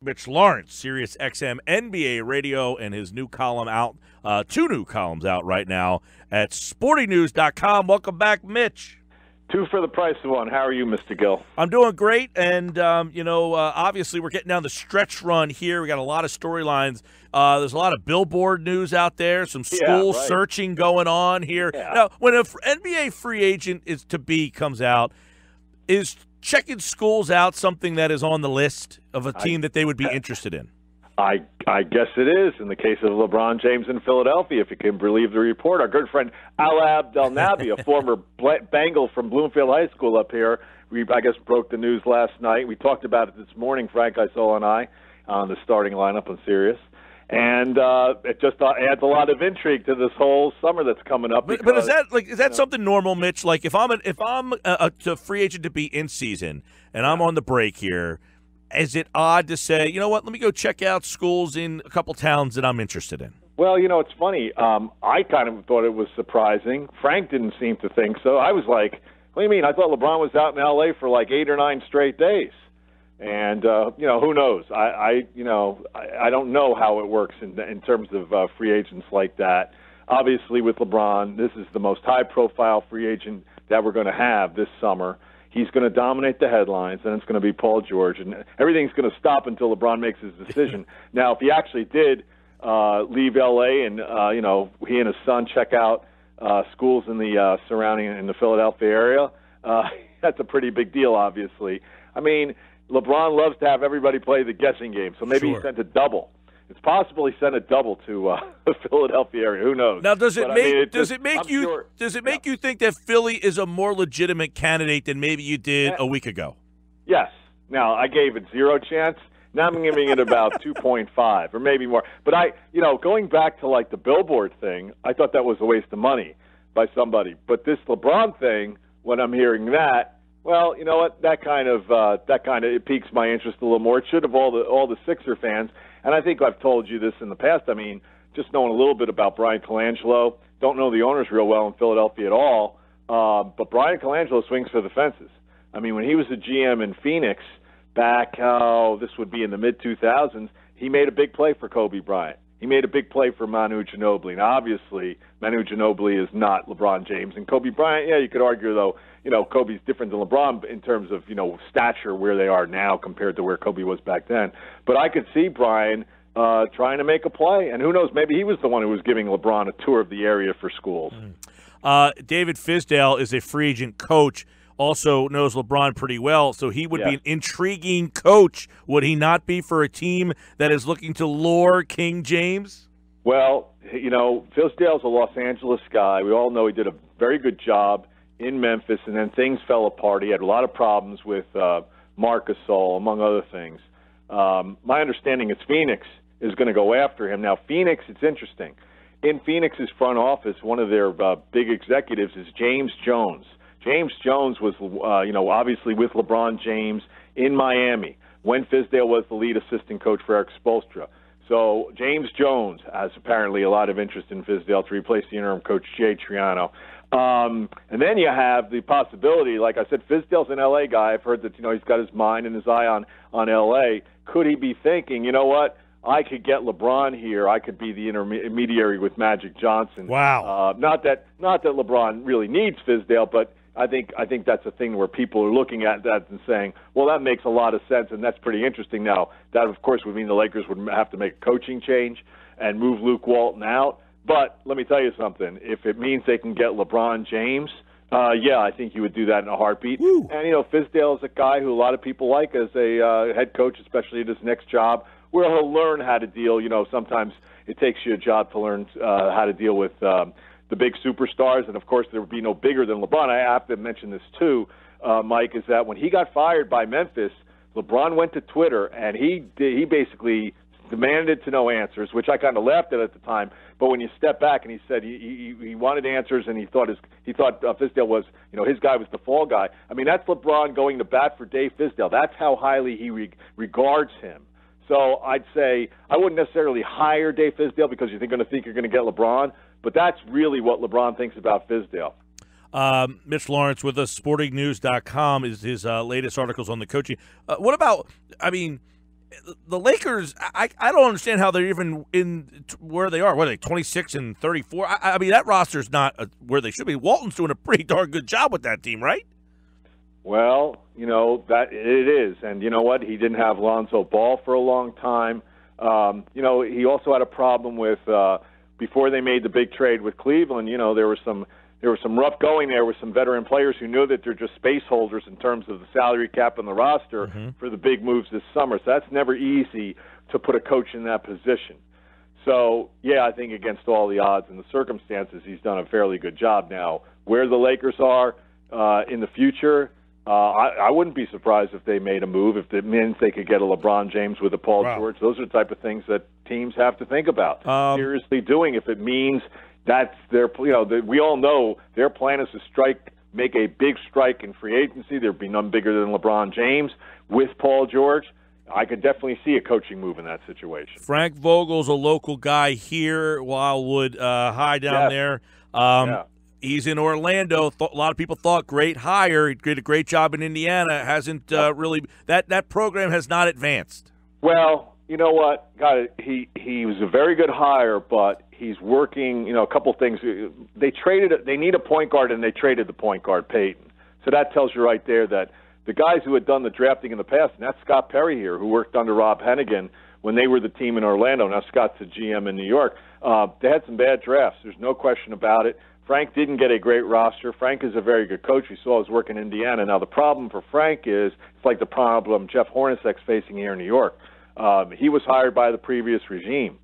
Mitch Lawrence, SiriusXM NBA Radio, and his new column out, two new columns out right now at sportingnews.com. Welcome back, Mitch. Two for the price of one. How are you, Mr. Gill? I'm doing great, and, obviously we're getting down the stretch run here. We got a lot of storylines. There's a lot of billboard news out there, some school searching going on here. Yeah. Now, when an NBA free agent comes out, is checking schools out something that is on the list of a team that they would be interested in? I guess it is in the case of LeBron James in Philadelphia, if you can believe the report. Our good friend Al Abdelnaby, a former Bengal from Bloomfield High School up here, I guess broke the news last night. We talked about it this morning, Frank Isol and I, on the starting lineup on Sirius. And it just adds a lot of intrigue to this whole summer that's coming up. But is that something normal, Mitch? Like if I'm a free agent to be in season and I'm on the break here, is it odd to say, you know what, let me go check out schools in a couple towns that I'm interested in? Well, it's funny. I kind of thought it was surprising. Frank didn't seem to think so. I was like, what do you mean? I thought LeBron was out in L.A. for like 8 or 9 straight days. And, who knows? I don't know how it works in terms of free agents like that. Obviously, with LeBron, this is the most high-profile free agent that we're going to have this summer. He's going to dominate the headlines, and it's going to be Paul George. And everything's going to stop until LeBron makes his decision. Now, if he actually did leave L.A. and, he and his son check out schools in the surrounding in the Philadelphia area, that's a pretty big deal, obviously. I mean, LeBron loves to have everybody play the guessing game, so maybe he sent a double. It's possible he sent a double to the Philadelphia area. Who knows? Now, does it make you think that Philly is a more legitimate candidate than maybe you did a week ago? Yes. Now, I gave it 0 chance. Now I'm giving it about 2.5 or maybe more. But going back to like the billboard thing, I thought that was a waste of money by somebody. But this LeBron thing, when I'm hearing that, well, you know what? That kind of it piques my interest a little more. It should have all the Sixer fans. And I think I've told you this in the past. I mean, just knowing a little bit about Brian Colangelo, don't know the owners real well in Philadelphia at all. But Brian Colangelo swings for the fences. I mean, when he was the GM in Phoenix back, this would be in the mid-2000s, he made a big play for Kobe Bryant. He made a big play for Manu Ginobili. Now, obviously, Manu Ginobili is not LeBron James. And Kobe Bryant, you could argue, though, Kobe's different than LeBron in terms of, stature, where they are now compared to where Kobe was back then. But I could see Brian trying to make a play. And who knows, maybe he was the one who was giving LeBron a tour of the area for schools. David Fizdale is a free agent coach, also knows LeBron pretty well, so he would be an intriguing coach. Would he not be for a team that is looking to lure King James? Well, Fizdale's a Los Angeles guy. We all know he did a very good job in Memphis, and then things fell apart. He had a lot of problems with Marc Gasol, among other things. My understanding is Phoenix is going to go after him. Now, Phoenix, it's interesting. In Phoenix's front office, one of their big executives is James Jones. James Jones was, obviously with LeBron James in Miami when Fizdale was the lead assistant coach for Eric Spoelstra. So James Jones has apparently a lot of interest in Fizdale to replace the interim coach Jay Triano. And then you have the possibility, like I said, Fizdale's an L.A. guy. I've heard that, he's got his mind and his eye on L.A. Could he be thinking, you know what, I could get LeBron here. I could be the intermediary with Magic Johnson. Wow. Not that LeBron really needs Fizdale, but I think that's a thing where people are looking at that and saying, well, that makes a lot of sense, and that's pretty interesting. Now, that, of course, would mean the Lakers would have to make a coaching change and move Luke Walton out. But let me tell you something. If it means they can get LeBron James, I think you would do that in a heartbeat. Woo. And, Fizdale is a guy who a lot of people like as a head coach, especially at his next job, where he'll learn how to deal. Sometimes it takes you a job to learn how to deal with the big superstars, and of course there would be no bigger than LeBron. I have to mention this too, Mike, is that when he got fired by Memphis, LeBron went to Twitter and he basically demanded to know answers, which I kind of laughed at the time. But when you step back and he said he wanted answers, and he thought Fizdale was, his guy was the fall guy. I mean, that's LeBron going to bat for Dave Fizdale. That's how highly he regards him. So I'd say I wouldn't necessarily hire Dave Fizdale because you're going to think you're going to get LeBron, but that's really what LeBron thinks about Fizdale. Mitch Lawrence with us, sportingnews.com is his latest articles on the coaching. What about, the Lakers, I don't understand how they're even in where they are. What are they, 26 and 34? I mean, that roster's not where they should be. Walton's doing a pretty darn good job with that team, right? Well, that it is. And you know what? He didn't have Lonzo Ball for a long time. He also had a problem with before they made the big trade with Cleveland. There was some rough going there with some veteran players who knew that they're just space holders in terms of the salary cap and the roster for the big moves this summer. So that's never easy to put a coach in that position. So, yeah, I think against all the odds and the circumstances, he's done a fairly good job. Now, where the Lakers are in the future, I wouldn't be surprised if they made a move, if it means they could get a LeBron James with a Paul George. Those are the type of things that teams have to think about seriously doing. If it means that's their, we all know their plan is to make a big strike in free agency. There'd be none bigger than LeBron James with Paul George. I could definitely see a coaching move in that situation. Frank Vogel's a local guy here, Wildwood High down there. He's in Orlando. A lot of people thought great hire. He did a great job in Indiana. Hasn't really that program has not advanced. Well, you know what? He was a very good hire, but he's working. A couple things. They need a point guard, and they traded the point guard, Peyton. So that tells you right there that the guys who had done the drafting in the past, and that's Scott Perry here, who worked under Rob Hennigan when they were the team in Orlando. Now Scott's the GM in New York. They had some bad drafts. There's no question about it. Frank didn't get a great roster. Frank is a very good coach. We saw his work in Indiana. Now, the problem for Frank is it's like the problem Jeff Hornacek's facing here in New York. He was hired by the previous regime,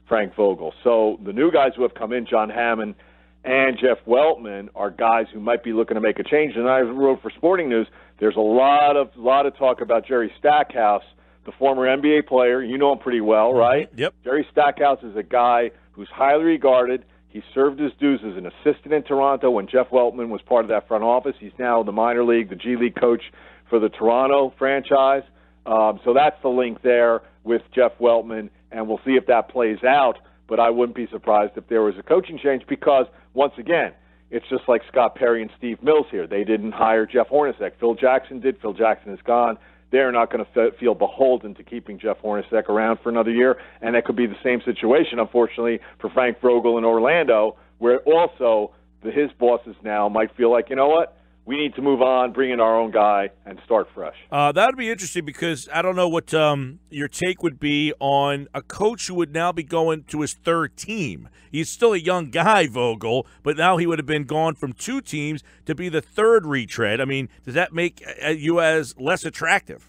Frank Vogel. So the new guys who have come in, John Hammond and Jeff Weltman, are guys who might be looking to make a change. And I wrote for Sporting News, there's a lot of talk about Jerry Stackhouse, the former NBA player. You know him pretty well, right? Yep. Jerry Stackhouse is a guy who's highly regarded. He served his dues as an assistant in Toronto when Jeff Weltman was part of that front office. He's now the minor league, the G League coach for the Toronto franchise. So that's the link there with Jeff Weltman, and we'll see if that plays out. But I wouldn't be surprised if there was a coaching change because, once again, it's just like Scott Perry and Steve Mills here. They didn't hire Jeff Hornacek. Phil Jackson did. Phil Jackson is gone. They're not going to feel beholden to keeping Jeff Hornacek around for another year, and that could be the same situation, unfortunately, for Frank Vogel in Orlando, where also his bosses now might feel like, you know what, we need to move on, bring in our own guy, and start fresh. That would be interesting because I don't know what your take would be on a coach who would now be going to his third team. He's still a young guy, Vogel, but now he would have been gone from two teams to be the third retread. I mean, does that make you as less attractive?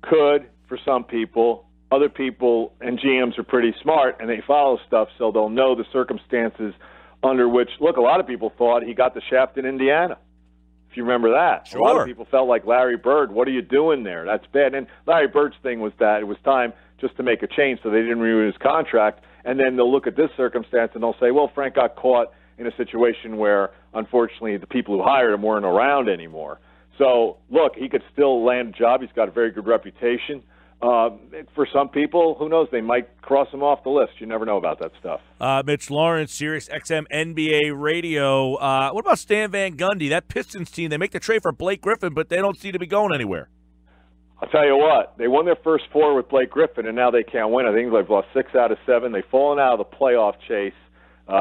Could, for some people. Other people and GMs are pretty smart, and they follow stuff, so they'll know the circumstances under which, look, a lot of people thought he got the shaft in Indiana. If you remember that. Sure. A lot of people felt like, Larry Bird, what are you doing there? That's bad. And Larry Bird's thing was that it was time just to make a change, so they didn't renew his contract. And then they'll look at this circumstance and they'll say, well, Frank got caught in a situation where, unfortunately, the people who hired him weren't around anymore. So, look, he could still land a job. He's got a very good reputation. For some people, who knows, they might cross him off the list. You never know about that stuff. Mitch Lawrence, SiriusXM NBA Radio. What about Stan Van Gundy? That Pistons team, they make the trade for Blake Griffin, but they don't seem to be going anywhere. I'll tell you what, they won their first four with Blake Griffin, and now they can't win. I think they've lost 6 out of 7. They've fallen out of the playoff chase.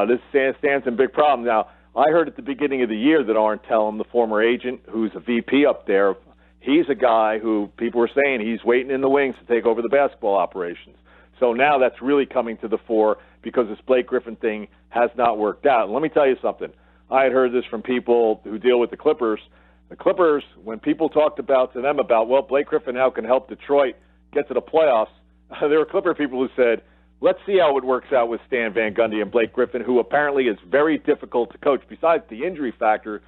This stands in big problem. Now, I heard at the beginning of the year that Arn Tellem, the former agent, who's a VP up there, he's a guy who people were saying he's waiting in the wings to take over the basketball operations. So now that's really coming to the fore because this Blake Griffin thing has not worked out. And let me tell you something. I had heard this from people who deal with the Clippers. The Clippers, when people talked to them about, well, Blake Griffin now can help Detroit get to the playoffs, there were Clipper people who said, let's see how it works out with Stan Van Gundy and Blake Griffin, who apparently is very difficult to coach. Besides the injury factor,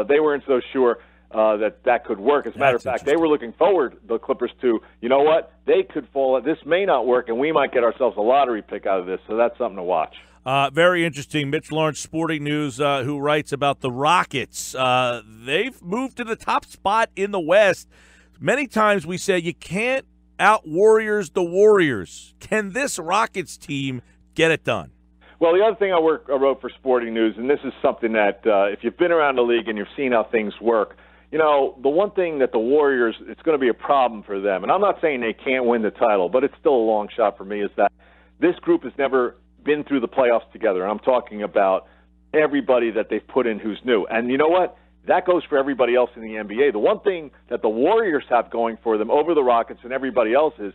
they weren't so sure that could work. As a matter of fact, they were looking forward, the Clippers, to, you know what, they could fall. This may not work, and we might get ourselves a lottery pick out of this. So that's something to watch. Very interesting. Mitch Lawrence, Sporting News, who writes about the Rockets. They've moved to the top spot in the West. Many times we say you can't out-Warriors the Warriors. Can this Rockets team get it done? Well, the other thing I wrote for Sporting News, and this is something that if you've been around the league and you've seen how things work, the one thing that the Warriors, it's going to be a problem for them, and I'm not saying they can't win the title, but it's still a long shot for me, is that this group has never been through the playoffs together. And I'm talking about everybody that they've put in who's new. And you know what? That goes for everybody else in the NBA. The one thing that the Warriors have going for them over the Rockets and everybody else is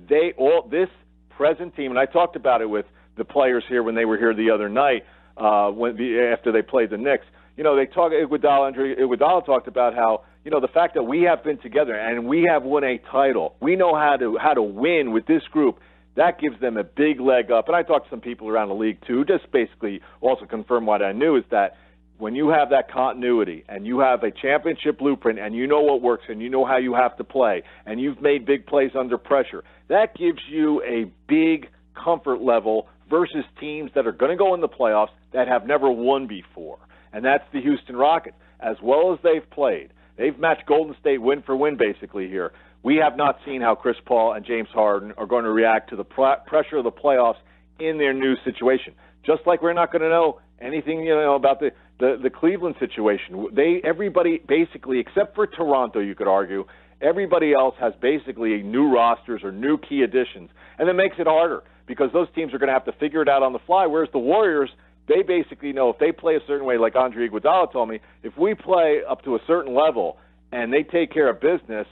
this present team, and I talked about it with the players here when they were here the other night after they played the Knicks. Iguodala talked about how, the fact that we have been together and we have won a title. We know how to win with this group. That gives them a big leg up. And I talked to some people around the league, too, just basically also confirm what I knew, is that when you have that continuity and you have a championship blueprint and you know what works and you know how you have to play and you've made big plays under pressure, that gives you a big comfort level versus teams that are going to go in the playoffs that have never won before. And that's the Houston Rockets. As well as they've played, they've matched Golden State win for win basically here. We have not seen how Chris Paul and James Harden are going to react to the pressure of the playoffs in their new situation. Just like we're not going to know anything, about the Cleveland situation. Everybody basically, except for Toronto, you could argue, everybody else has basically new rosters or new key additions, and it makes it harder because those teams are going to have to figure it out on the fly. Whereas the Warriors, they basically know if they play a certain way, like Andre Iguodala told me, if we play up to a certain level and they take care of business,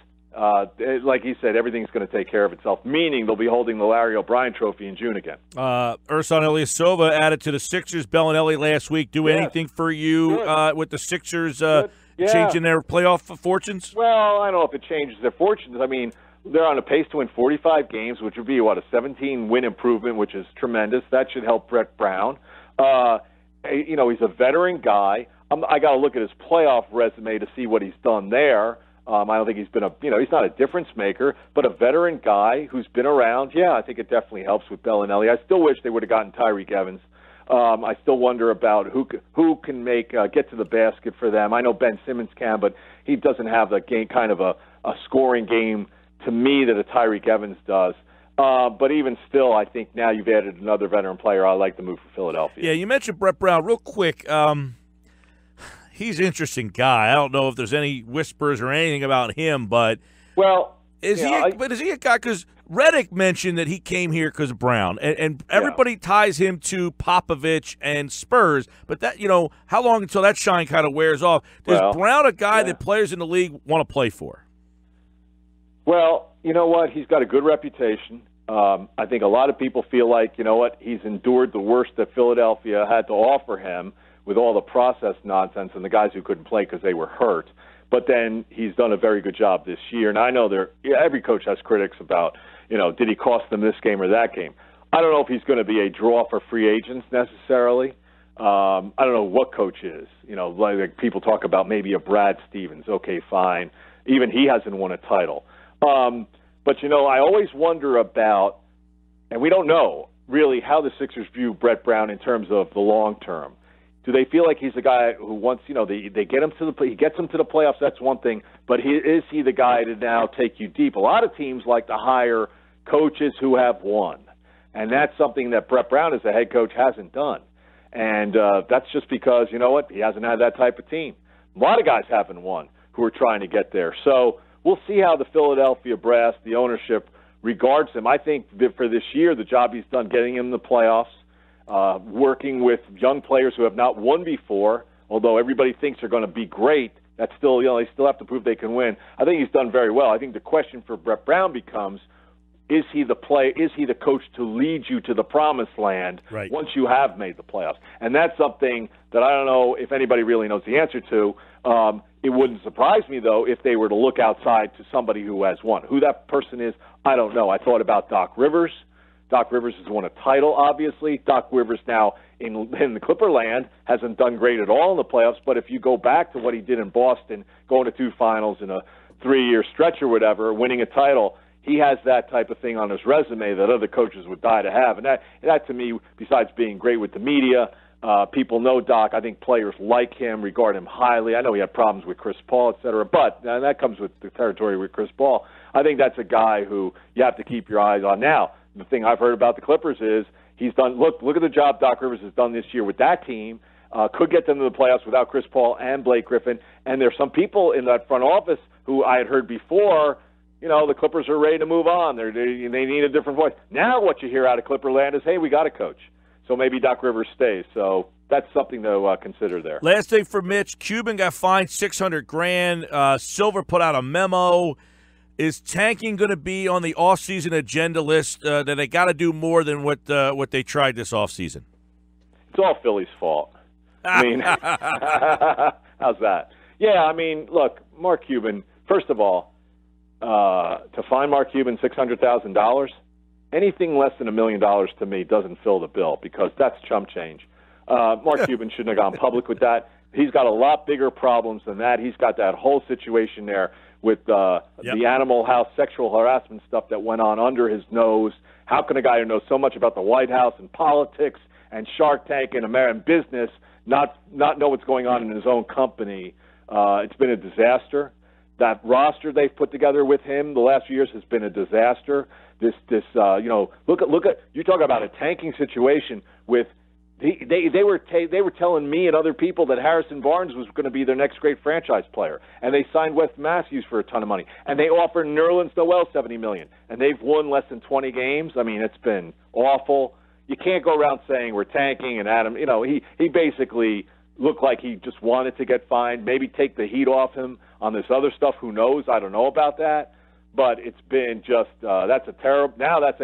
like he said, everything's going to take care of itself, meaning they'll be holding the Larry O'Brien Trophy in June again. Ersan Ilyasova added to the Sixers. Bellinelli last week. Do anything for you with the Sixers changing their playoff fortunes? Well, I don't know if it changes their fortunes. I mean, they're on a pace to win 45 games, which would be, a 17-win improvement, which is tremendous. That should help Brett Brown. He's a veteran guy. I got to look at his playoff resume to see what he's done there. I don't think he's been he's not a difference maker, but a veteran guy who's been around. Yeah, I think it definitely helps with Bellinelli. I still wish they would have gotten Tyreke Evans. I still wonder about who can get to the basket for them. I know Ben Simmons can, but he doesn't have the game, kind of a scoring game to me that a Tyreke Evans does. But even still, I think now you've added another veteran player. I like the move for Philadelphia. Yeah, you mentioned Brett Brown real quick. He's an interesting guy. I don't know if there's any whispers or anything about him, but is he a guy? Because Redick mentioned that he came here because of Brown, and everybody ties him to Popovich and Spurs. But that how long until that shine kind of wears off? Is Brown a guy that players in the league want to play for? Well, you know what? He's got a good reputation. I think a lot of people feel like, he's endured the worst that Philadelphia had to offer him with all the process nonsense and the guys who couldn't play because they were hurt. But then he's done a very good job this year. And I know every coach has critics about, did he cost them this game or that game? I don't know if he's going to be a draw for free agents necessarily. I don't know what coach is. Like people talk about maybe a Brad Stevens. Okay, fine. Even he hasn't won a title. But, I always wonder about, and we don't know really how the Sixers view Brett Brown in terms of the long term. Do they feel like he's a guy who wants, they get him he gets him to the playoffs, that's one thing, but is he the guy to now take you deep? A lot of teams like to hire coaches who have won, and that's something that Brett Brown as a head coach hasn't done. And that's just because, he hasn't had that type of team. A lot of guys haven't won who are trying to get there. So we'll see how the Philadelphia brass, the ownership, regards him. I think that for this year, the job he's done getting him in the playoffs, working with young players who have not won before, although everybody thinks they're going to be great, that's still, they still have to prove they can win. I think he's done very well. I think the question for Brett Brown becomes, is he the coach to lead you to the promised land once you have made the playoffs? And that's something that I don't know if anybody really knows the answer to. It wouldn't surprise me, though, if they were to look outside to somebody who has won. Who that person is, I don't know. I thought about Doc Rivers. Doc Rivers has won a title, obviously. Doc Rivers now in the Clipper land hasn't done great at all in the playoffs, but if you go back to what he did in Boston, going to 2 finals in a 3-year stretch or whatever, winning a title, he has that type of thing on his resume that other coaches would die to have. And that to me, besides being great with the media, people know Doc. I think players like him, regard him highly. I know he had problems with Chris Paul, et cetera, but and that comes with the territory with Chris Paul. I think that's a guy who you have to keep your eyes on. Now, the thing I've heard about the Clippers is he's done. Look at the job Doc Rivers has done this year with that team. could get them to the playoffs without Chris Paul and Blake Griffin. And there's some people in that front office who I had heard before, the Clippers are ready to move on. They need a different voice. Now what you hear out of Clipperland is, hey, we got a coach. So maybe Doc Rivers stays. So that's something to consider there. Last thing for Mitch, Cuban got fined $600,000. Silver put out a memo. Is tanking going to be on the offseason agenda list that they got to do more than what they tried this offseason? It's all Philly's fault. I mean, how's that? Yeah, I mean, look, Mark Cuban, first of all, to fine Mark Cuban $600,000, anything less than $1 million to me doesn't fill the bill because that's chump change. Mark Cuban shouldn't have gone public with that. He's got a lot bigger problems than that. He's got that whole situation there with the Animal House sexual harassment stuff that went on under his nose. How can a guy who knows so much about the White House and politics and Shark Tank and American business not know what's going on in his own company? It's been a disaster. That roster they've put together with him the last few years has been a disaster. Look at you talk about a tanking situation with. They were telling me and other people that Harrison Barnes was going to be their next great franchise player, and they signed Wes Matthews for a ton of money, and they offered Nerlens Noel $70 million, and they've won less than 20 games. I mean, it's been awful. You can't go around saying we're tanking, and Adam, he basically looked like he just wanted to get fined, maybe take the heat off him on this other stuff. Who knows? I don't know about that. But it's been just that's a terrible. Now that's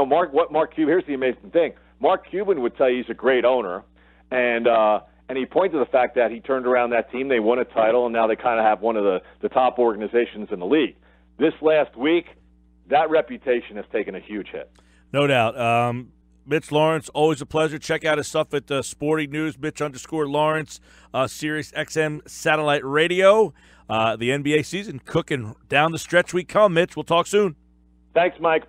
Mark Cuban. Here's the amazing thing. Mark Cuban would tell you he's a great owner, and he pointed to the fact that he turned around that team. They won a title, and now they kind of have one of the top organizations in the league. This last week, that reputation has taken a huge hit. No doubt. Mitch Lawrence, always a pleasure. Check out his stuff at Sporting News, Mitch_Lawrence, SiriusXM Satellite Radio. The NBA season cooking down the stretch we come, Mitch. We'll talk soon. Thanks, Mike.